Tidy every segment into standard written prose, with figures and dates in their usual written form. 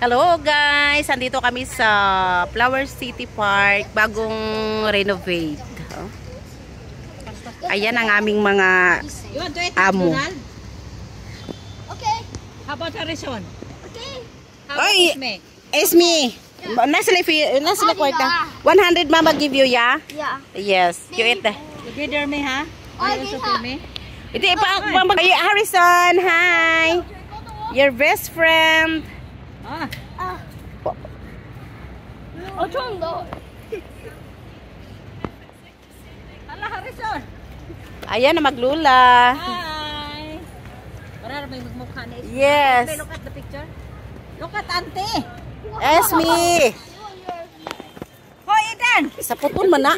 Hello guys! Andito kami sa Flower City Park, bagong renovate. Ayan ang aming mga amo. Okay. How about Harrison? Okay. How about Esme? Esme! Nasa kwarta. 100 mama give you, yeah? Yeah. Yes. You eat that. Together me, ha? Okay, Also ha. for me? Ito Harrison, hi! Your best friend. Ah. 좀 더. Hala, Harrison! Ayan na maglula. Hi! Para may magmukha na Esme. Yes. Okay, look at the picture. Look at auntie! Esme! Hoy, Ethan! Sa putol man na.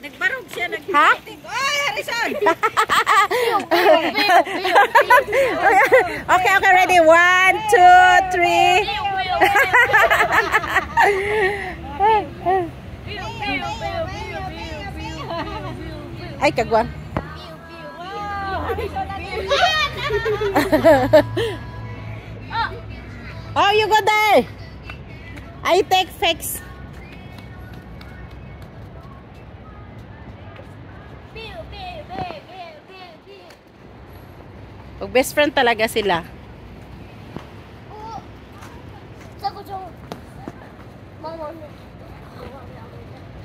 Nagbarog siya, Ha? Hoy, Harrison! Okay, ready? 1, 2, 3. Ay, kagwan. Oh, you go there. I take fix. Pag best friend talaga sila.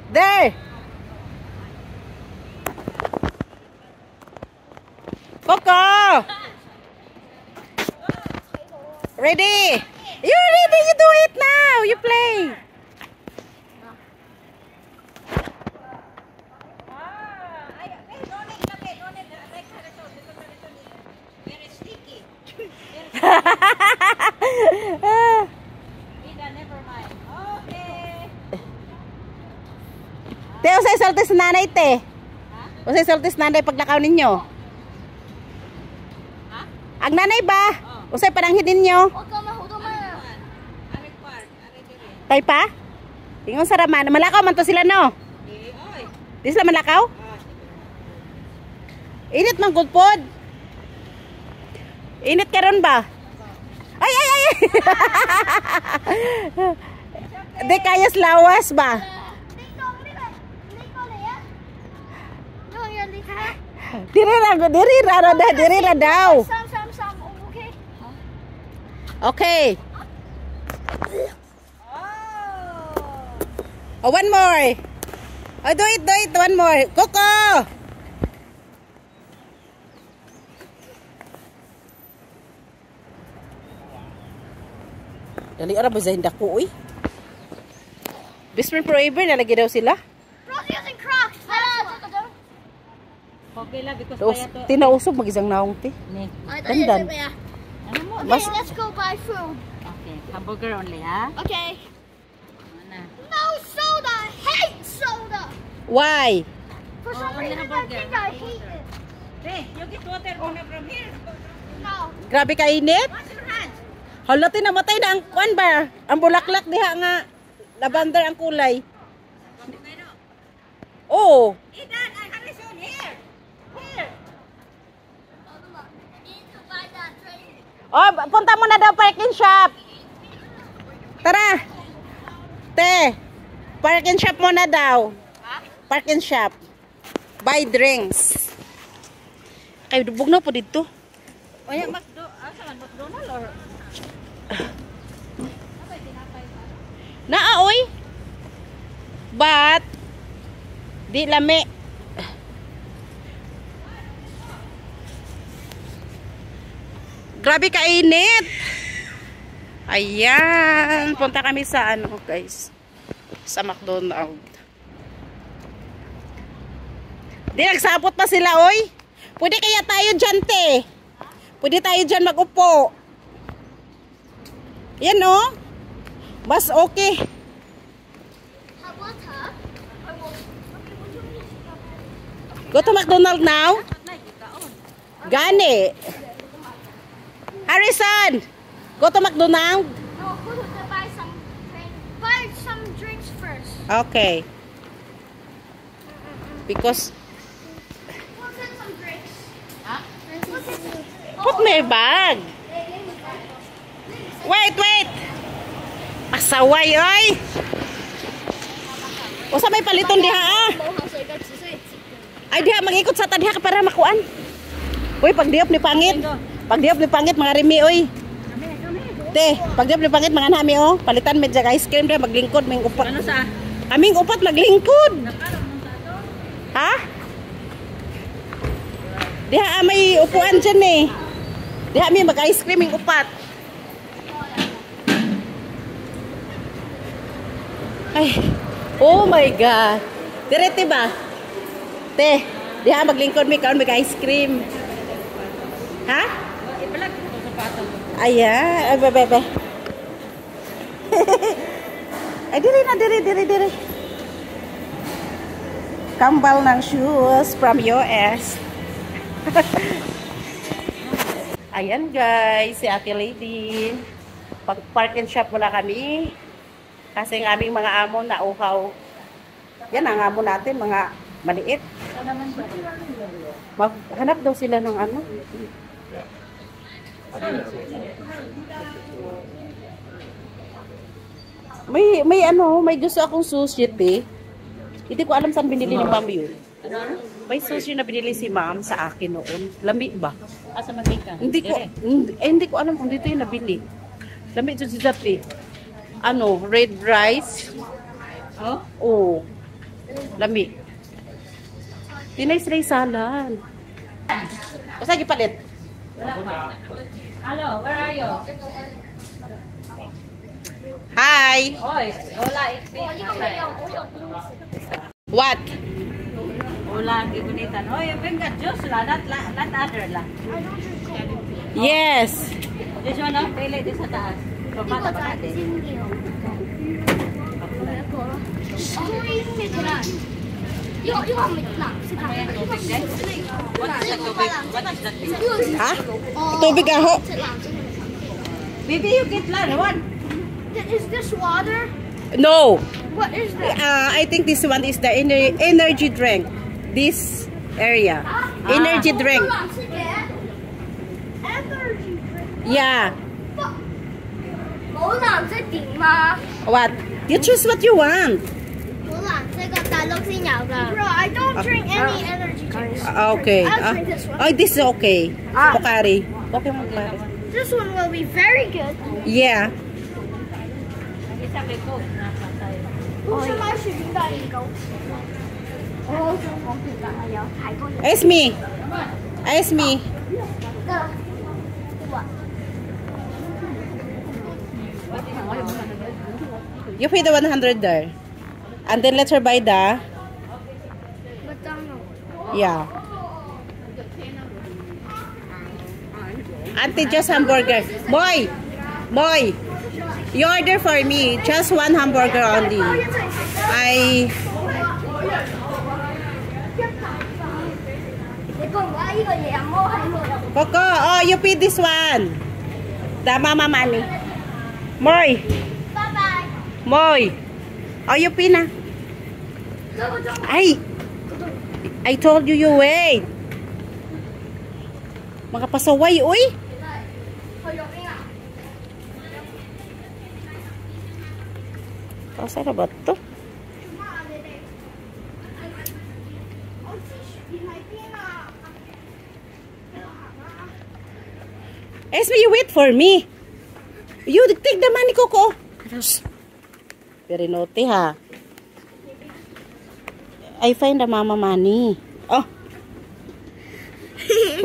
There. Coco. Ready? You're ready. You do it now. You play. Te, usay salty sa nanay, te. Usay salty sa nanay paglakaw ninyo. Ang nanay ba? Usay pananghin ninyo. Tay pa? Ingon sa raman. Malakaw man to sila, no? Di sila malakaw? Init man good pod. Init karon ba? Ay! Di kayas lawas ba? Diri ra daw. Okay. Oh, one more. Oh, do it, one more. Coco. Dali ora ba zahin dako uy. Best friend forever nalagi daw sila. Okay lang, because Tapos, kaya to... tinausog mag-isang naong ti. Dandan. Okay, let's go buy food. Okay, hamburger only, ha? Okay. Ano? No soda. I hate soda. Why? For some only reason, I hamburger. think I hate it. Hey, you get water muna from here. No. Grabe ka init. Wash your hands. Hala, tinamatay na ang kwan ba? Ang bulaklak diha nga. Lavender ang kulay. Oh. Ethan, and Harrison, here. Here. Oh, punta mo na daw parking shop. Tara. Te. Parking shop mo na daw. Parking shop. Buy drinks. Ay, dubog na po dito. O yan, McDonald's or... Naaoy. But di lami. Grabe kainit. Ayan, punta kami sa ano, guys. Sa McDonald's. Di nagsabot pa sila, oy. Pwede kaya tayo dyan, te. Pwede tayo dyan mag-upo. Yan, oh. Mas okay. Go to McDonald's now. Gani. Harrison, go to McDonald's. No, go to buy some drinks first. Okay. Because We'll get some drinks. Huh? We'll get some put my bag. Wait, wait. pasaway, oy. Usa may paliton diha ah. Ay diha mag-ikot sa ta diha para makuan. Uy, pag diop ni pangit. Pag diop ni pangit mga rimi oy. Te, pag diop ni pangit mga nami oh. Palitan med jag ice cream diha maglingkod ming upat. Ano sa? Aming upat maglingkod. Ha? Diha may upuan dyan eh. Diha may mag-ice cream yung upat. Ay, oh my God. Direte ba? Te, diha maglingkod may kaon mag-ice cream. Ha? Ipalag ko sa sapato. Ayan, ay bebe. Ay, diri. Kambal ng shoes from US. Ayan guys, si Ate Lady. Pag-park and shop muna kami. Kasi ang aming mga amon na uhaw. Yan ang amon natin, mga maliit. Hanap daw sila ng ano. May gusto akong sushi eh. Hindi ko alam saan binili ni Ma'am yun. May sushi na binili si Ma'am sa akin noon. Lami ba? Asa magika? Hindi ko alam kung dito yung nabili. Lami ito si Zapi. Ano, red rice. Oh? Oh. Lami. Tinay-sray salad. Basta gipalit. Hello, where are you? Hi. Oy, wala What? Wala ang gigunitan. Oy, venga juice la, not other la. Yes. This one, no? Pili din sa taas. Pamata pa natin. What is that tubig? What is that thing? Ha? Tubig aho. Baby, you get lan, one. Is this water? No. What is this? I think this one is the energy drink. This area. Energy drink. Energy drink. Yeah. What? You choose what you want. Bro, I don't drink any energy drinks. Okay. I'll drink this one. Oh, this is okay. Pokari. Okay, Pokari. This one will be very good. Yeah. Isa may coke na patay. Ask me. Ask me. You pay the 100 there. And then let her buy the... Yeah. Auntie, just hamburger. Boy! Boy! You order for me. Just one hamburger only. Coco, oh, you pay this one. The mama money. Moy! Bye-bye. Moy! Oh, you pay na. I told you wait. Makapasaway, uy. Saan na ba ito? Esme, you wait for me. You take the money, Coco. Very naughty, ha? I find the mama money. Oh.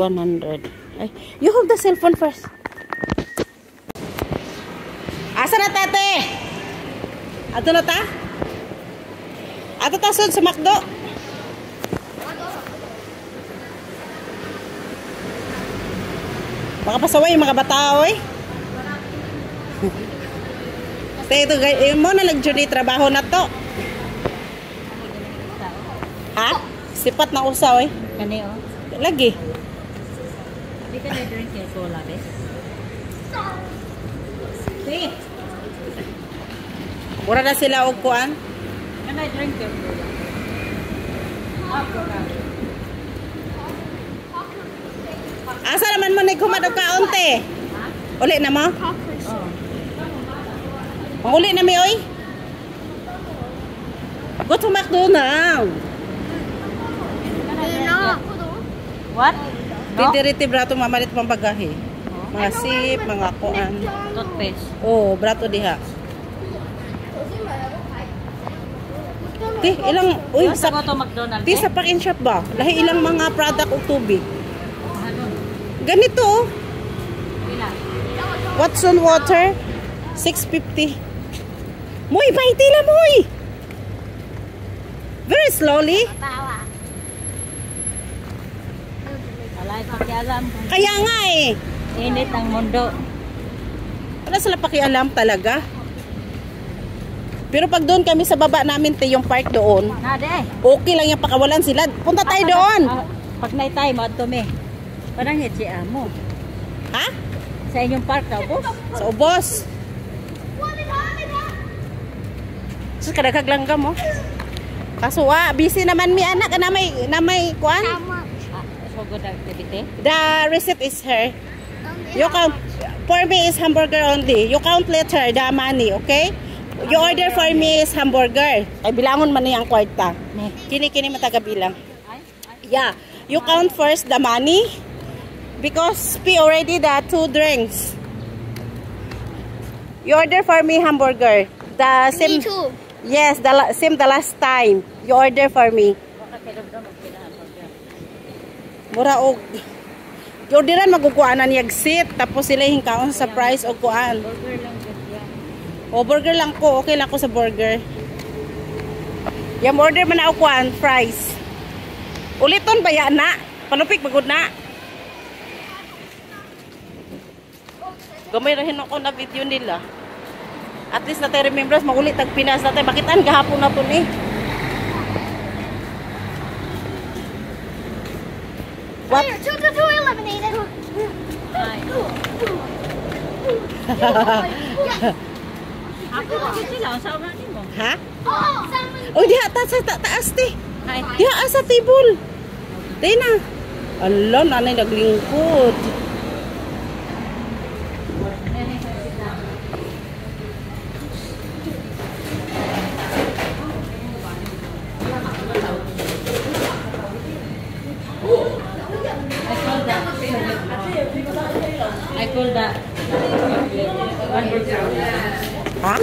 100. Ay, you hold the cell phone first. Asa na, tate? Ato na ta? Ato ta sa McDo? Makapasaway yung mga bata, oy. Ito, mo na nag-journey trabaho na to. Ha? Sipat na usa, oy. Kani oh. Lagi. Di ka na-drink yung cola, bes? Sige. Mura na sila og kuan. Can I drink your cola? Asa naman mo nagkumadog ka unti? Uli na mo? Oh. Manguli na mi oy. Go to McDonald's. What? No? Titiriti brato mamalit pang bagahe. Mga sip, mga kuan. Toothpaste. Oh, brato diha. Ti, ilang, uy, Sa sa, ko to McDonald's. ti, sa Park and Shop ba? Lahi ilang mga product o tubig. Ano? Ganito, oh. Pila? Watson water, 650. Muy, paitila, muy! Very slowly. Wala ko alam. Kaya nga eh. Init ang mundo. Wala sila pakialam talaga. Pero pag doon kami sa baba namin, te, yung park doon, Nade. okay lang yung pakawalan sila. Punta tayo doon. Pag naitay mo, ito me. Parang hit si Amo. Ha? Sa inyong park daw, boss. Sa ubos. Sus, kadagag ka mo. Kaso, busy naman mi anak na may kuan. So good activity. The receipt is here. You count. For me is hamburger only. You count later the money, okay? You order for me is hamburger. Ay bilangon man niyang kwarta. Kini matagabilang. Yeah. You count first the money because pay already the 2 drinks. You order for me hamburger. The same. Me too. Yes, same the last time. You order for me. Mura og orderan magukuanan yag seat tapos sila hingkaon sa price og kuan. Burger lang yan. O burger lang ko, okay lang ko sa burger. Yung order man ako kuan, fries. Uliton ba ya na? Palupik bagod na. Gamay rahin ako na video nila. At least na tayo remembers, magulit ang Pinas natin. Bakit ang gahapon na to ni? What? Here, two eliminated. Ako bakit sila? Ang sama mo. Ha? Oh, someone. O diha, taas ti. Hi. Diha, sa table. Tayo na. Ala, nanay naglingkod. I call that. Ha?